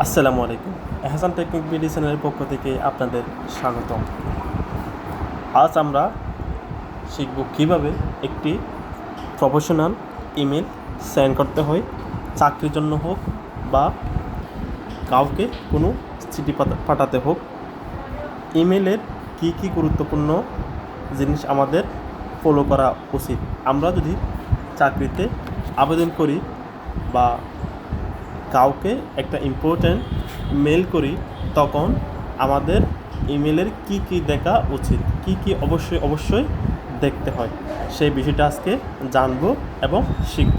আসসালামু আলাইকুম। এহসান technique BD চ্যানেলের পক্ষ থেকে আপনাদের স্বাগতম। আজ আমরা শিখব কীভাবে একটি প্রফেশনাল ইমেল সেন্ড করতে হয়, চাকরির জন্য হোক বা কাউকে কোনো চিঠি পাঠাতে হোক। ইমেলের কী কী গুরুত্বপূর্ণ জিনিস আমাদের ফলো করা উচিত। আমরা যদি চাকরিতে আবেদন করি বা কাউকে একটা ইম্পর্ট্যান্ট মেল করি, তখন আমাদের ইমেলের কি কি দেখা উচিত, কি কি অবশ্যই দেখতে হয়, সেই বিষয়টা আজকে জানবো এবং শিখব।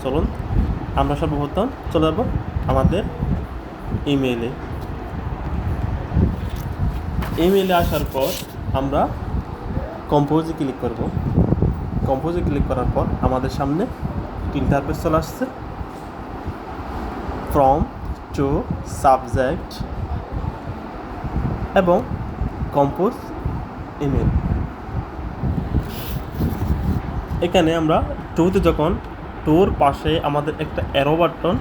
চলুন আমরা সর্বপ্রথম চলে যাব আমাদের ইমেলে আসার পর আমরা কম্পোজে ক্লিক করব। কম্পোজে ক্লিক করার পর আমাদের সামনে ইন্টারফেস চলে আসছে। ফ্রম টু সাবজেক্ট এবং কম্পোজ ইমেল। এখানে আমরা টুতে যখন টুর পাশে আমাদের একটা অ্যারো বাটন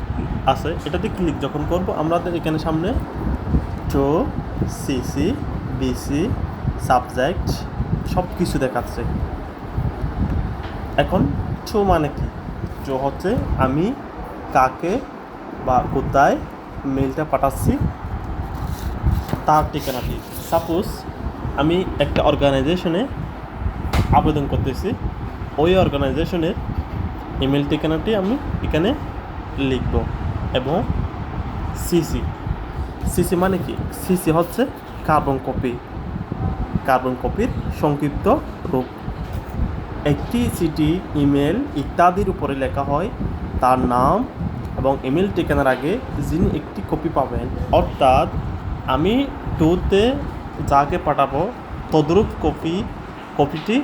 আছে, এটাতে ক্লিক যখন করব, আমাদের এখানে সামনে টু সিসি বিসি সাবজেক্ট সব কিছু দেখাচ্ছে। এখন টু মানে কি? টু হচ্ছে আমি কাকে বা কোথায় মেলটা পাঠাচ্ছি তার ঠিকানাটি। সাপোজ আমি একটা অর্গানাইজেশনে আবেদন করতেছি, ওই অর্গানাইজেশনের ইমেল ঠিকানাটি আমি এখানে লিখব। এবং সিসি মানে কি? সিসি হচ্ছে কার্বন কপির সংক্ষিপ্ত রূপ। একটি চিঠি, ইমেল ইত্যাদির উপরে লেখা হয় তার নাম এবং ইমেল ঠিকানার আগে যিনি একটি কপি পাবেন, অর্থাৎ আমি টুতে যাকে পাঠাবো তদ্রূপ কপিটি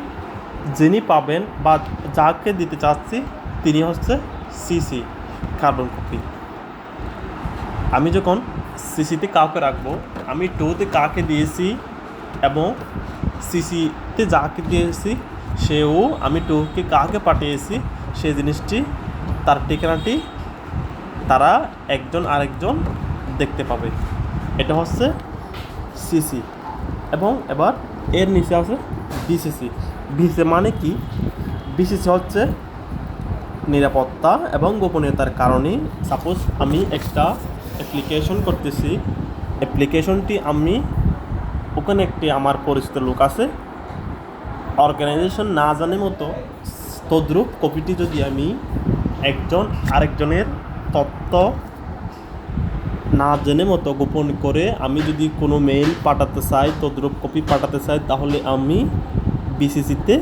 যিনি পাবেন বা যাকে দিতে চাচ্ছি তিনি হচ্ছে সিসি, কার্বন কপি। আমি যখন সিসিতে কাউকে রাখবো, আমি টুতে কাকে দিয়েছি এবং সিসিতে যাকে দিয়েছি সেও আমি টুকে কাকে পাঠিয়েছি সেই জিনিসটি, তার ঠিকানাটি তারা একজন আরেকজন দেখতে পাবে। এটা হচ্ছে সিসি। এবং এবার এর নিচে আছে বিসিসি। বিসি মানে কি? বিসিসি হচ্ছে নিরাপত্তা এবং গোপনীয়তার কারণে। সাপোজ আমি একটা অ্যাপ্লিকেশন করতেছি, অ্যাপ্লিকেশনটি আমি ওখানে একটি আমার পরিচিত লোক আছে, অর্গানাইজেশন না জানে মতো তদ্রূপ কপিটি যদি আমি একজন আরেকজনের তথ্য না জেনে মতো গোপন করে আমি যদি কোনো মেইল পাঠাতে চাই, তদ্রূপ কপি পাঠাতে চাই, তাহলে আমি বিসিসিতে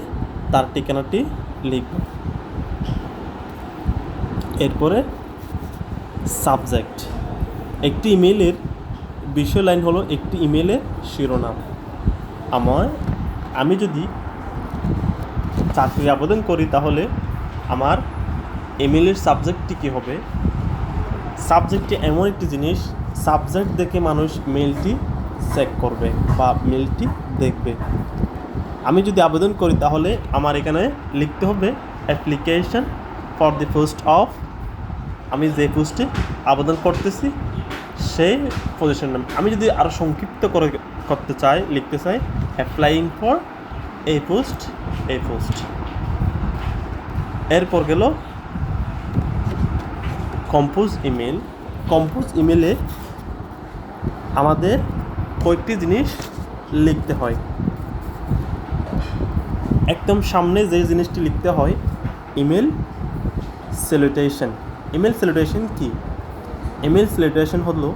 তার ঠিকানাটি লিখব। এরপরে সাবজেক্ট। একটি ইমেলের বিষয় লাইন হলো একটি ইমেলের শিরোনাম। আমি যদি চাকরি আবেদন করি তাহলে আমার ইমেলের সাবজেক্টটি কী হবে? সাবজেক্টটি এমন একটি জিনিস, সাবজেক্ট দেখে মানুষ মেলটি চেক করবে বা মেলটি দেখবে। আমি যদি আবেদন করি তাহলে আমার এখানে লিখতে হবে application for the post of, আমি যে পোস্টে আবেদন করতেছি সেই পজিশন নাম। আমি যদি আরও সংক্ষিপ্ত করতে চাই, লিখতে চাই অ্যাপ্লাইং ফর এই পোস্ট। এরপর গেল কম্পোজ ইমেলে আমাদের কয়েকটি জিনিস লিখতে হয়। একদম সামনে যে জিনিসটি লিখতে হয়, ইমেল স্যালুটেশন। কি? ইমেল স্যালুটেশন হলো,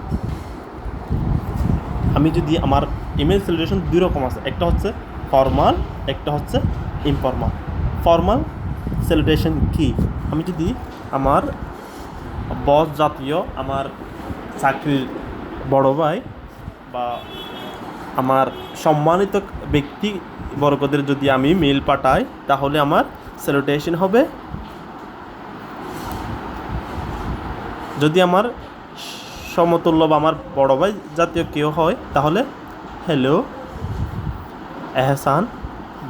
আমি যদি আমার ইমেল স্যালুটেশন দুই রকম আছে, একটা হচ্ছে ফর্মাল, একটা হচ্ছে ইনফর্মাল। ফর্মাল স্যালুটেশন কি? আমি যদি আমার বস জাতীয়, আমার চাকরির বড় ভাই বা আমার সম্মানিত ব্যক্তি বর্গদের যদি আমি মেল পাঠাই, তাহলে আমার স্যালুটেশন হবে, যদি আমার সমতুল্য বা আমার বড় ভাই জাতীয় কেউ হয় তাহলে হ্যালো এহসান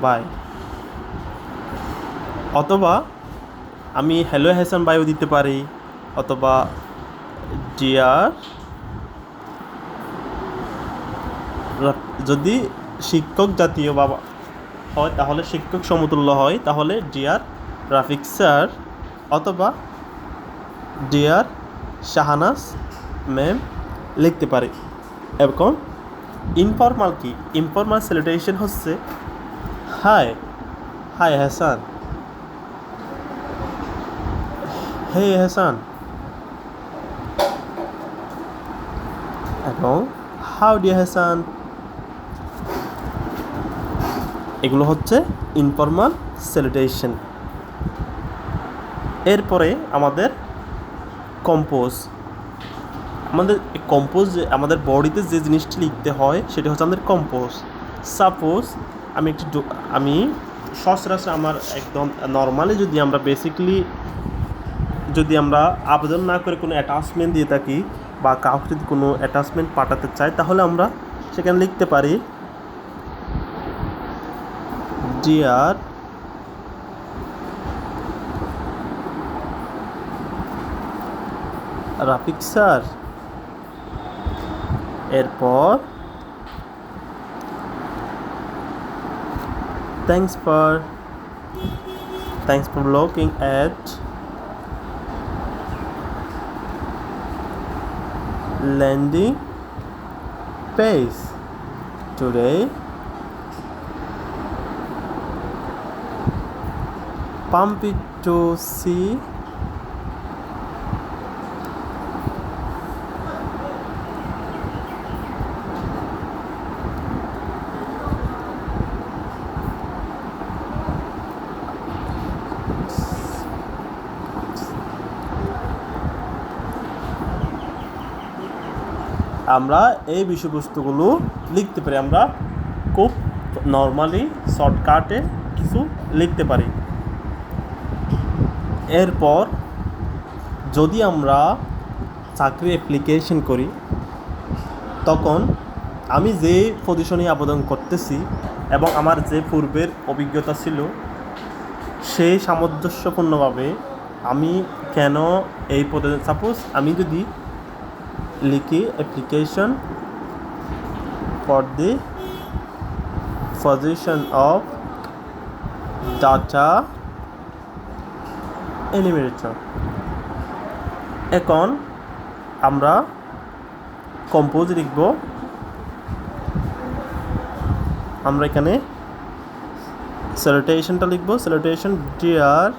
ভাই, অথবা আমি হ্যালো এহসান ভাইও দিতে পারি, অথবা ডিয়ার যদি শিক্ষক জাতীয় বা হয় তাহলে শিক্ষক সমতুল্য হয়, তাহলে ডিয়ার রাফিক স্যার অথবা ডিয়ার শাহানাজ ম্যাম লিখতে পারি। এবং ইনফর্মাল কি? ইনফর্মাল স্যালুটেশন হচ্ছে হাই, হাই হাসান, হে হাসান, এবং হাউ ডিয়ার হাসান। এগুলো হচ্ছে ইনফর্মাল স্যালুটেশন। এরপরে আমাদের কম্পোজ। আমাদের বডিতে যে জিনিসটি লিখতে হয় সেটা হচ্ছে আমাদের কম্পোজ। সাপোজ আমি সচরাচর আমার একদম নর্মালি যদি আমরা আবেদন না করে কোনো অ্যাটাচমেন্ট দিয়ে থাকি বা কাউকে যদি কোনো অ্যাটাচমেন্ট পাঠাতে চাই, তাহলে আমরা সেখানে লিখতে পারি ডিয়ার রাফিক স্যার, এরপর thanks for looking at landing page today. Pumped to see আমরা এই বিষয়বস্তুগুলো লিখতে পারি। আমরা খুব নর্মালি শর্টকাটে কিছু লিখতে পারি। এরপর যদি আমরা চাকরি অ্যাপ্লিকেশন করি, তখন আমি যে পজিশনে আবেদন করতেছি এবং আমার যে পূর্বের অভিজ্ঞতা ছিল, সেই সামঞ্জস্যপূর্ণভাবে আমি কেন এই পদে, সাপোজ আমি যদি লিখি application for the position of data animator, এখন আমরা কম্পোজ লিখব। আমরা এখানে স্যালুটেশনটা লিখব, salutation dear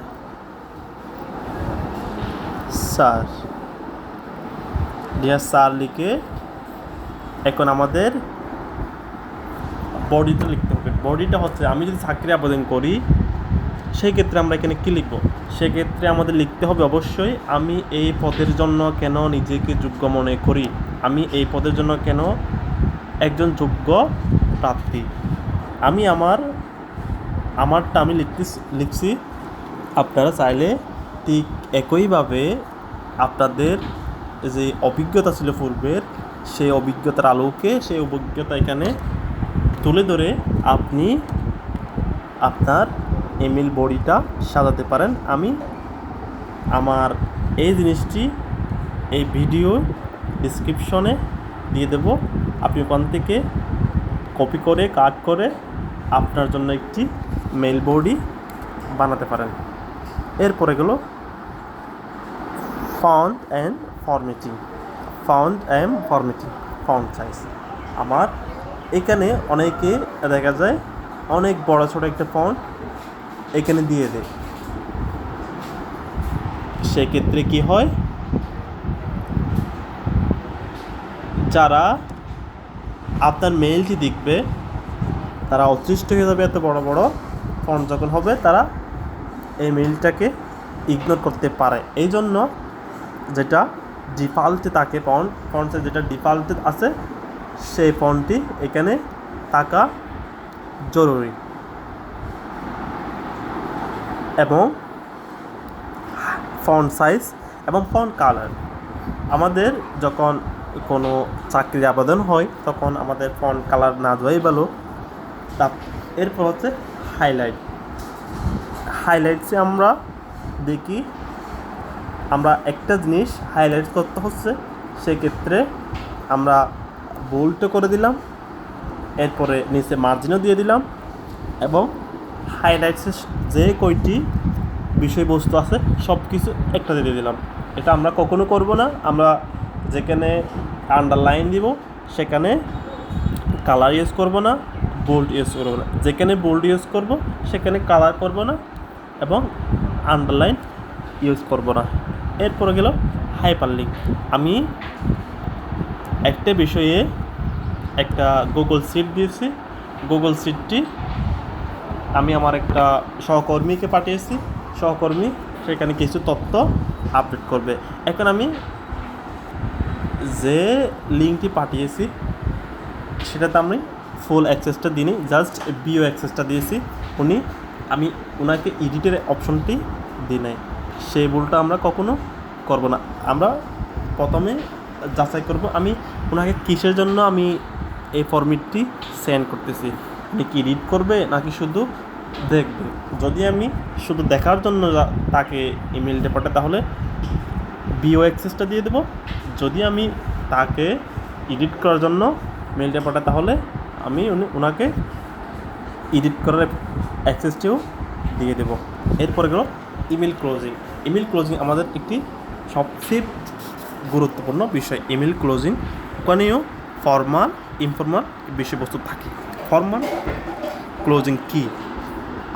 sir, dear sir লিখে এখন আমাদের বডিটা লিখতে হবে। বডিটা হচ্ছে আমি যদি চাকরি আবেদন করি, সেই ক্ষেত্রে আমরা এখানে কী লিখব? সেক্ষেত্রে আমাদের লিখতে হবে অবশ্যই আমি এই পদের জন্য কেন নিজেকে যোগ্য মনে করি, আমি এই পদের জন্য কেন একজন যোগ্য প্রার্থী। আমি আমারটা আমি লিখছি। আপনারা চাইলে ঠিক একইভাবে আপনাদের যে অভিজ্ঞতা ছিল পূর্বের, সেই অভিজ্ঞতার আলোকে সেই অভিজ্ঞতা এখানে তুলে ধরে আপনি আপনার ইমেল বডিটা সাজাতে পারেন। আমি আমার এই জিনিসটি এই ভিডিও ডিসক্রিপশনে দিয়ে দেব, আপনি ওখান থেকে কপি করে কাট করে আপনার জন্য একটি মেল বডি বানাতে পারেন। এরপরে গেল font and formatting. Font size. আমার এখানে অনেকে দেখা যায় অনেক বড় ছোট একটা ফন্ট এখানে দিয়ে দেয়। সেক্ষেত্রে কি হয়, যারা আপনার মেইলটি দেখবে তারা অতৃষ্ট হয়ে যাবে। এত বড় বড় ফন্ট যখন হবে, তারা এই মেইলটাকে ইগনোর করতে পারে। এই জন্য যেটা ডিফল্টে থাকে, ফন্ট সাইজ যেটা ডিফল্টে আছে, সেই ফন্টটি এখানে থাকা জরুরি। এবং ফন্ট সাইজ এবং ফন্ট কালার, আমাদের যখন কোনো চাকরির আবেদন হয় তখন আমাদের ফন্ট কালার না দেওয়াই ভালো। এরপর হচ্ছে হাইলাইটসে আমরা দেখি, আমরা একটা জিনিস হাইলাইট করতে হচ্ছে, সেক্ষেত্রে আমরা বোল্ড করে দিলাম এরপরে নিচে মার্জিনও দিয়ে দিলাম এবং হাইলাইটসের যে কয়টি বিষয়বস্তু আছে সব কিছু একটাতে দিয়ে দিলাম। এটা আমরা কখনো করব না। আমরা যেখানে আন্ডারলাইন দিব সেখানে কালার ইউজ করব না, বোল্ড ইউজ করব না। যেখানে বোল্ড ইউজ করব সেখানে কালার করব না এবং আন্ডারলাইন ইউজ করব না। এরপরে গেল হাইপারলিঙ্ক। আমি একটা বিষয়ে একটা গুগল শিট দিয়েছি। গুগল শিটটি আমি আমার একটা সহকর্মীকে পাঠিয়েছি। সহকর্মী সেখানে কিছু তথ্য আপডেট করবে। এখন আমি যে লিঙ্কটি পাঠিয়েছি সেটাতে আমি ফুল অ্যাক্সেসটা দিইনি, জাস্ট ভিউ অ্যাক্সেসটা দিয়েছি। আমি ওনাকে এডিটের অপশনটি দিই নাই। সেই ভুলটা আমরা কখনো করব না। আমরা প্রথমে যাচাই করব আমি ওনাকে কিসের জন্য আমি এই ফরম্যাটটি সেন্ড করতেছি। উনি কি রিড করবে নাকি শুধু দেখবে? যদি আমি শুধু দেখার জন্য তাকে ইমেলটা পাঠাই তাহলে ভিউ অ্যাক্সেসটা দিয়ে দেবো। যদি আমি তাকে এডিট করার জন্য মেলটা পাঠাই তাহলে আমি ওনাকে এডিট করার অ্যাক্সেসটিও দিয়ে দেবো। এরপরে গেল ইমেল ক্লোজিং। ইমেল ক্লোজিং আমাদের একটি সবচেয়ে গুরুত্বপূর্ণ বিষয়। ইমেল ক্লোজিং ওখানেও ফর্মাল ইনফর্মাল বিষয়বস্তু থাকে। ফর্মাল ক্লোজিং কি?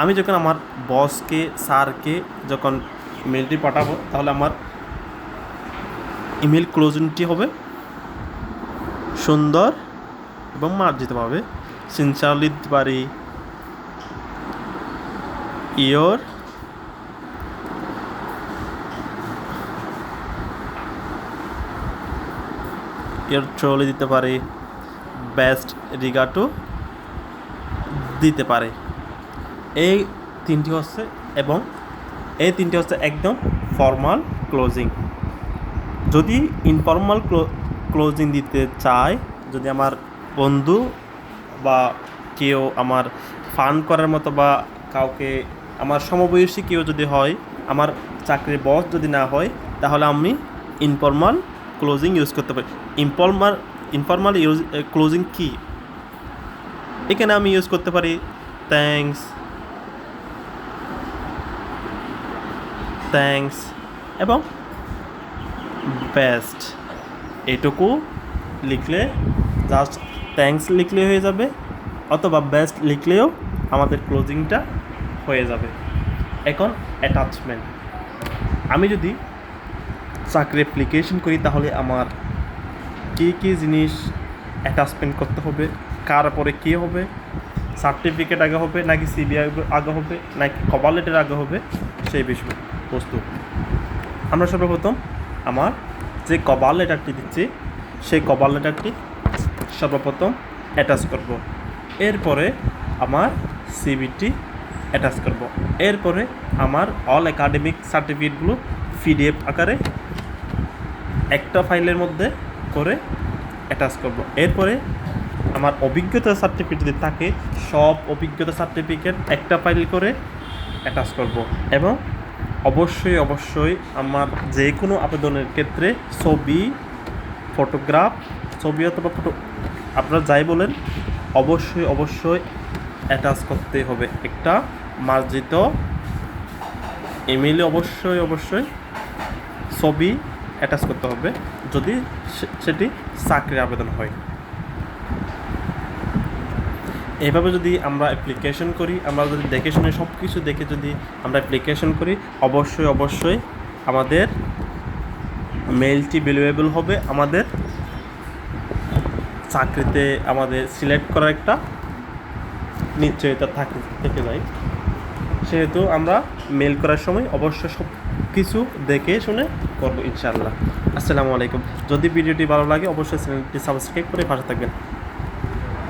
আমি যখন আমার বসকে স্যারকে যখন মেলটি পাঠাবো তাহলে আমার ইমেল ক্লোজিংটি হবে সুন্দর এবং মার্জিতভাবে। সিনসারলি দিতে পারি, ইয়োর ট্রলি দিতে পারে, বেস্ট রিগার্ডও দিতে পারে। এই তিনটি হচ্ছে একদম ফর্মাল ক্লোজিং। যদি ইনফর্মাল ক্লোজিং দিতে চায়, যদি আমার বন্ধু বা কেউ আমার ফান করার মতো বা কাউকে আমার সমবয়সী কেউ যদি হয়, আমার চাকরির বস যদি না হয়, তাহলে আমি ইনফর্মাল ক্লোজিং ইউজ করতে পারি। ইনফর্মাল ক্লোজিং কি? এখানে আমি ইউজ করতে পারি থ্যাঙ্কস এবং বেস্ট। এটুকু লিখলে জাস্ট থ্যাঙ্কস লিখলে হয়ে যাবে, অথবা বেস্ট লিখলেও আমাদের ক্লোজিংটা হয়ে যাবে। এখন অ্যাটাচমেন্ট। আমি যদি চাকরি অ্যাপ্লিকেশন করি তাহলে আমার কী জিনিস অ্যাটাচমেন্ট করতে হবে, কার পরে কী হবে, সার্টিফিকেট আগে হবে নাকি সিবি আগে হবে নাকি কভার লেটার আগে হবে, সেই বিষয়বস্তু আমরা সর্বপ্রথম আমার যে কভার লেটারটি দিচ্ছি সেই কভার লেটারটি সর্বপ্রথম অ্যাটাচ করব। এরপরে আমার সিভিটি অ্যাটাচ করব। এরপরে আমার অল একাডেমিক সার্টিফিকেটগুলো পিডিএফ আকারে একটা ফাইলের মধ্যে করে অ্যাটাচ করব। এরপরে আমার অভিজ্ঞতা সার্টিফিকেট যদি থাকে সব অভিজ্ঞতা সার্টিফিকেট একটা ফাইল করে অ্যাটাচ করব। এবং অবশ্যই আমার যে কোনো আবেদনের ক্ষেত্রে ছবি অথবা ফটো আপনারা যাই বলেন অবশ্যই অ্যাটাচ করতে হবে। একটা মার্জিত ইমেইলে অবশ্যই ছবি অ্যাটাচ করতে হবে যদি সেটি চাকরির আবেদন হয়। এভাবে যদি আমরা অ্যাপ্লিকেশন করি, আমরা যদি দেখে শুনে সব কিছু দেখে যদি আমরা অ্যাপ্লিকেশন করি, অবশ্যই আমাদের মেইলটি ভ্যালুয়েবল হবে। আমাদের চাকরিতে আমাদের সিলেক্ট করার একটা নিশ্চয়তা থেকে যায়। সেহেতু আমরা মেল করার সময় অবশ্যই সব কিছু দেখে শুনে করবো ইনশাআল্লাহ। আসসালামু আলাইকুম। যদি ভিডিওটি ভালো লাগে অবশ্যই চ্যানেলটি সাবস্ক্রাইব করে পাশে থাকবেন।